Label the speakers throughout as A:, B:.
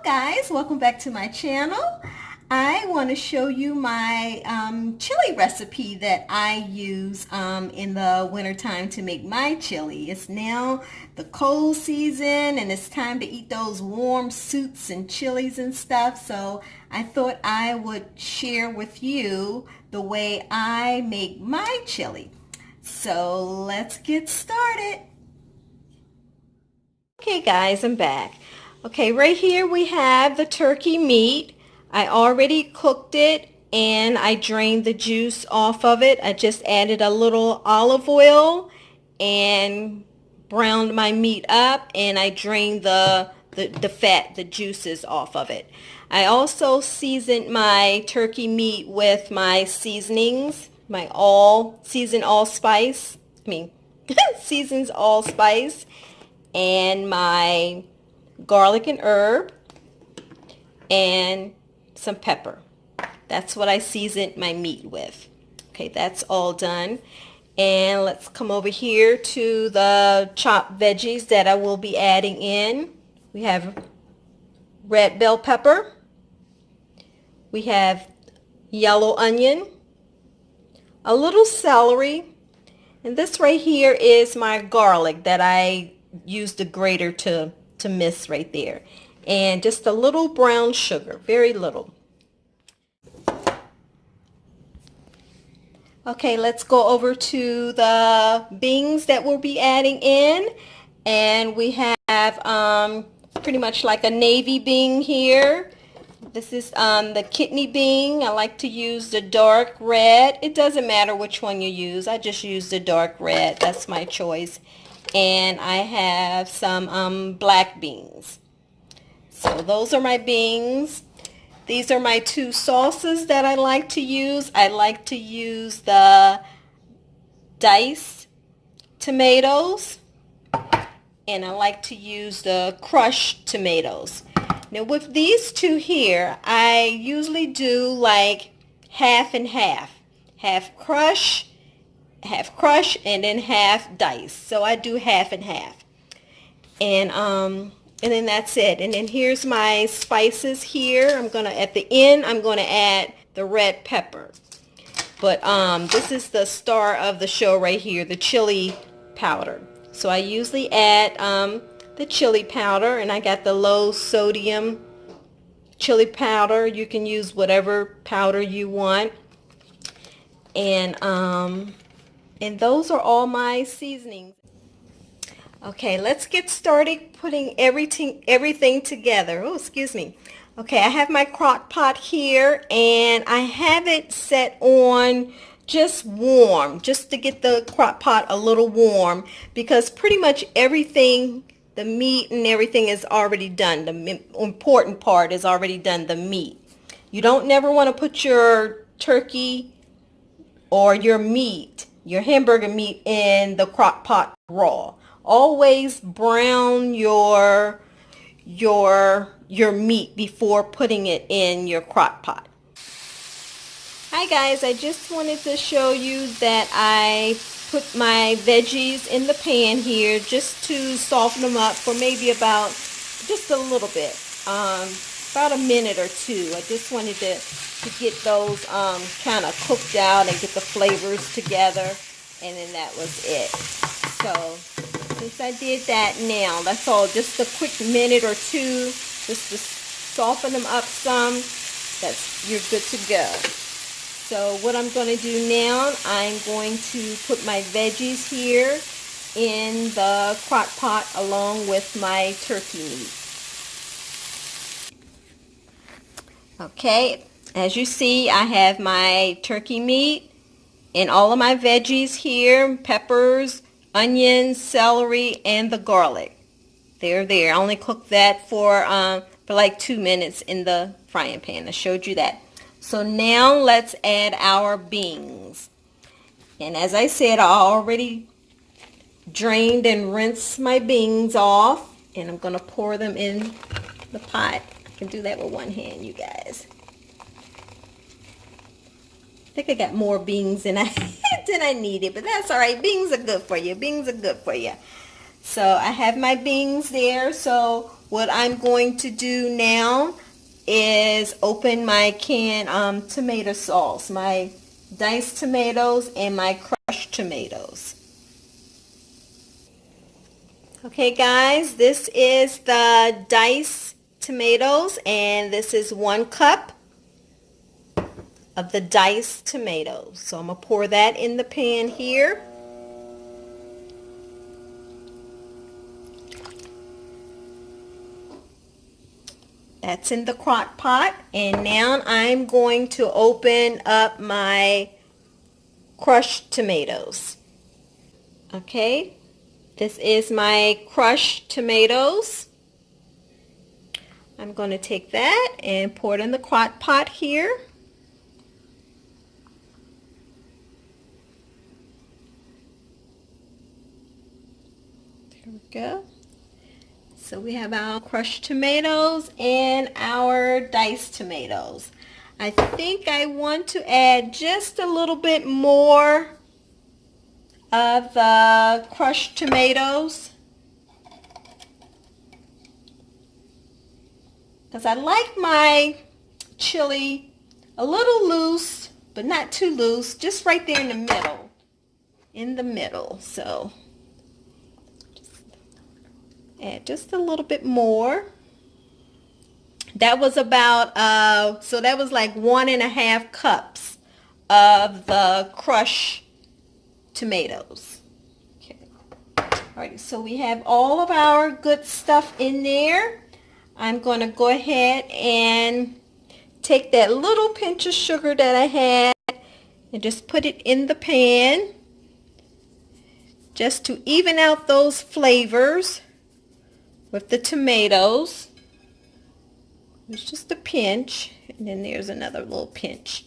A: guys, welcome back to my channel. I want to show you my chili recipe that I use in the wintertime to make my chili. It's now the cold season and it's time to eat those warm soups and chilies and stuff, so I thought I would share with you the way I make my chili. So let's get started. Okay guys, I'm back. Okay, right here we have the turkey meat. I already cooked it and I drained the juice off of it. I just added a little olive oil and browned my meat up, and I drained the fat, the juices off of it. I also seasoned my turkey meat with my seasonings, my seasons allspice, and my garlic and herb and some pepper. That's what I seasoned my meat with. Okay, that's all done. And let's come over here to the chopped veggies that I will be adding in. We have red bell pepper. We have yellow onion, a little celery, and this right here is my garlic that I used the grater to miss right there, and just a little brown sugar, very little. Okay, let's go over to the beans that we'll be adding in, and we have pretty much like a navy bean here. This is the kidney bean. I like to use the dark red. It doesn't matter which one you use. I just use the dark red. That's my choice. And I have some black beans. So those are my beans. These are my two sauces that I like to use. I like to use the diced tomatoes, and I like to use the crushed tomatoes. Now with these two here, I usually do like half and half. Half crush, and then half diced. So I do half and half. And then that's it. And then here's my spices here. At the end, I'm gonna add the red pepper. But this is the star of the show right here, the chili powder. So I usually add the chili powder, and I got the low sodium chili powder. You can use whatever powder you want. And those are all my seasonings. Okay, let's get started putting everything together. Oh, excuse me. Okay, I have my crock pot here, and I have it set on just warm, just to get the crock pot a little warm, because pretty much everything, the meat and everything is already done. The important part is already done, the meat. You don't never want to put your turkey or your meat, your hamburger meat, in the crock pot raw. Always brown your meat before putting it in your crock pot. Hi guys, I just wanted to show you that I put my veggies in the pan here just to soften them up for maybe about just a little bit, about a minute or two. I just wanted to get those kind of cooked out and get the flavors together, and then that was it. So since I did that, now that's all, just a quick minute or two just to soften them up some. You're good to go. So what I'm going to do now, I'm going to put my veggies here in the crock pot along with my turkey meat. Okay, as you see, I have my turkey meat and all of my veggies here, peppers, onions, celery, and the garlic. They're there. I only cooked that for like 2 minutes in the frying pan. I showed you that. So now let's add our beans. And as I said, I already drained and rinsed my beans off, and I'm going to pour them in the pot. I can do that with one hand, you guys. I think I got more beans than I needed, but that's all right. Beans are good for you. Beans are good for you. So I have my beans there. So what I'm going to do now is open my canned tomato sauce, my diced tomatoes and my crushed tomatoes. Okay guys, this is the diced tomatoes, and this is 1 cup of the diced tomatoes. So I'm going to pour that in the pan here. That's in the crock pot, and now I'm going to open up my crushed tomatoes. Okay, this is my crushed tomatoes. I'm going to take that and pour it in the crock pot here. There we go. So we have our crushed tomatoes and our diced tomatoes. I think I want to add just a little bit more of the crushed tomatoes, because I like my chili a little loose, but not too loose, just right there in the middle. So add just a little bit more. That was about so that was like 1.5 cups of the crushed tomatoes. Okay. Alrighty, so we have all of our good stuff in there. I'm going to go ahead and take that little pinch of sugar that I had and just put it in the pan just to even out those flavors with the tomatoes. It's just a pinch, and then there's another little pinch.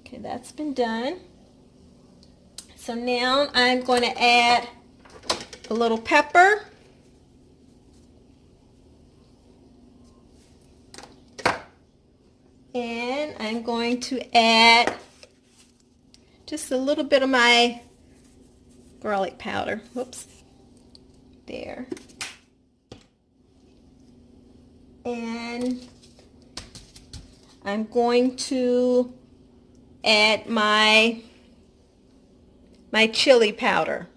A: Okay, that's been done. So now I'm going to add a little pepper. And I'm going to add just a little bit of my garlic powder. Whoops. There. And I'm going to add my chili powder.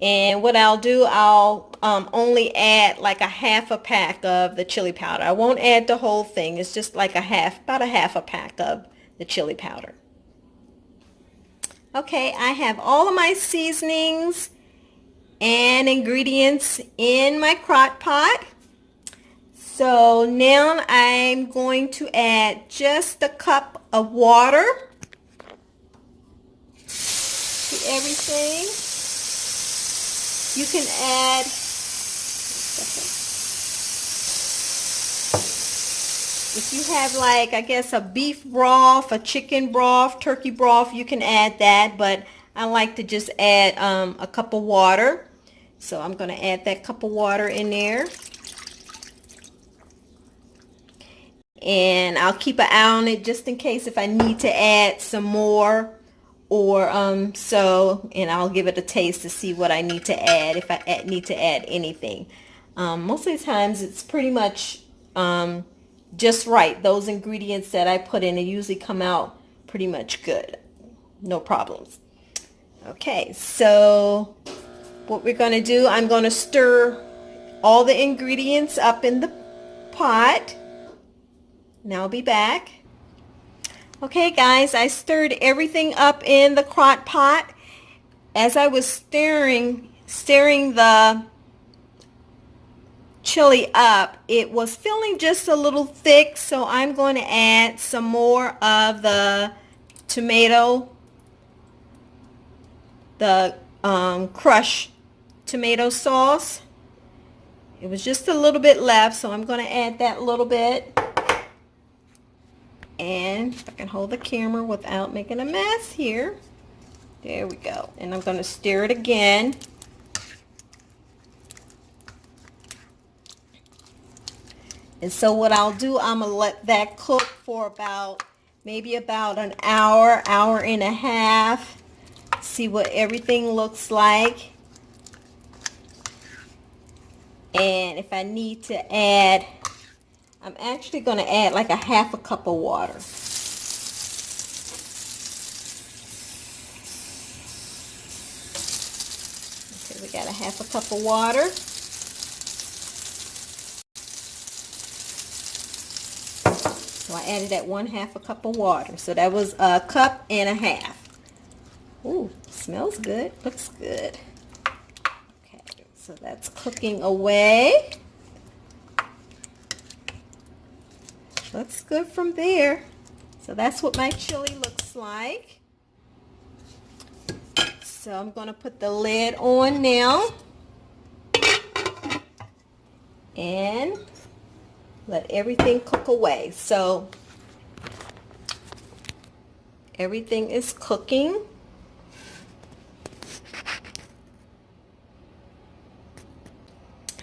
A: And what I'll do, I'll only add like a half a pack of the chili powder. I won't add the whole thing. It's just like about a half a pack of the chili powder. Okay, I have all of my seasonings and ingredients in my crock pot. So now I'm going to add just a cup of water to everything. You can add, if you have like, I guess, a beef broth, a chicken broth, turkey broth, you can add that, but I like to just add a cup of water. So I'm going to add that cup of water in there. And I'll keep an eye on it just in case if I need to add some more, or and I'll give it a taste to see what I need to add, if I need to add anything. Most of the times it's pretty much just right. Those ingredients that I put in, they usually come out pretty much good. No problems. Okay, so what we're going to do, I'm going to stir all the ingredients up in the pot. Now I'll be back. Okay guys, I stirred everything up in the crock pot. As I was stirring the chili up, it was feeling just a little thick, so I'm going to add some more of the crushed tomato sauce. It was just a little bit left, so I'm going to add that little bit. And if I can hold the camera without making a mess here. There we go. And I'm going to stir it again. And so what I'll do, I'm going to let that cook for maybe about an hour, hour and a half. See what everything looks like. And if I need to add, I'm actually going to add like a half a cup of water. Okay, we got a half a cup of water. So I added that 1/2 a cup of water. So that was a cup and a half. Ooh, smells good. Looks good. Okay, so that's cooking away. Looks good from there. So that's what my chili looks like. So I'm going to put the lid on now. And let everything cook away. So everything is cooking.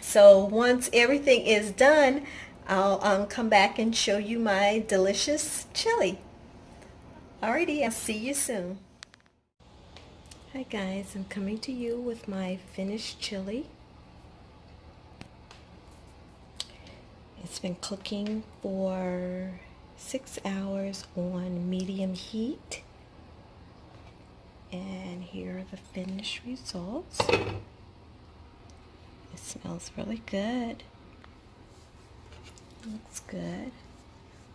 A: So once everything is done, I'll come back and show you my delicious chili. Alrighty, I'll see you soon. Hi guys, I'm coming to you with my finished chili. It's been cooking for 6 hours on medium heat. And here are the finished results. It smells really good. Looks good.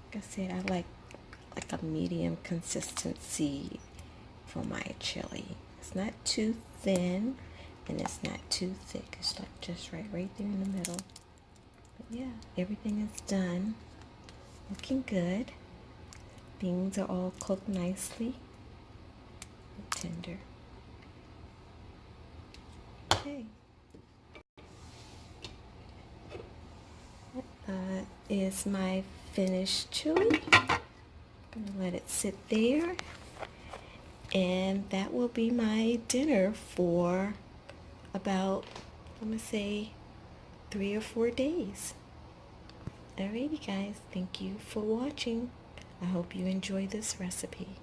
A: Like I said, I like a medium consistency for my chili. It's not too thin and it's not too thick. It's like just right there in the middle. But yeah, everything is done. Looking good. Beans are all cooked nicely. Tender. Okay. Is my finished chili. I'm gonna let it sit there, and that will be my dinner for about, I'm gonna say, 3 or 4 days. Alrighty guys, thank you for watching. I hope you enjoy this recipe.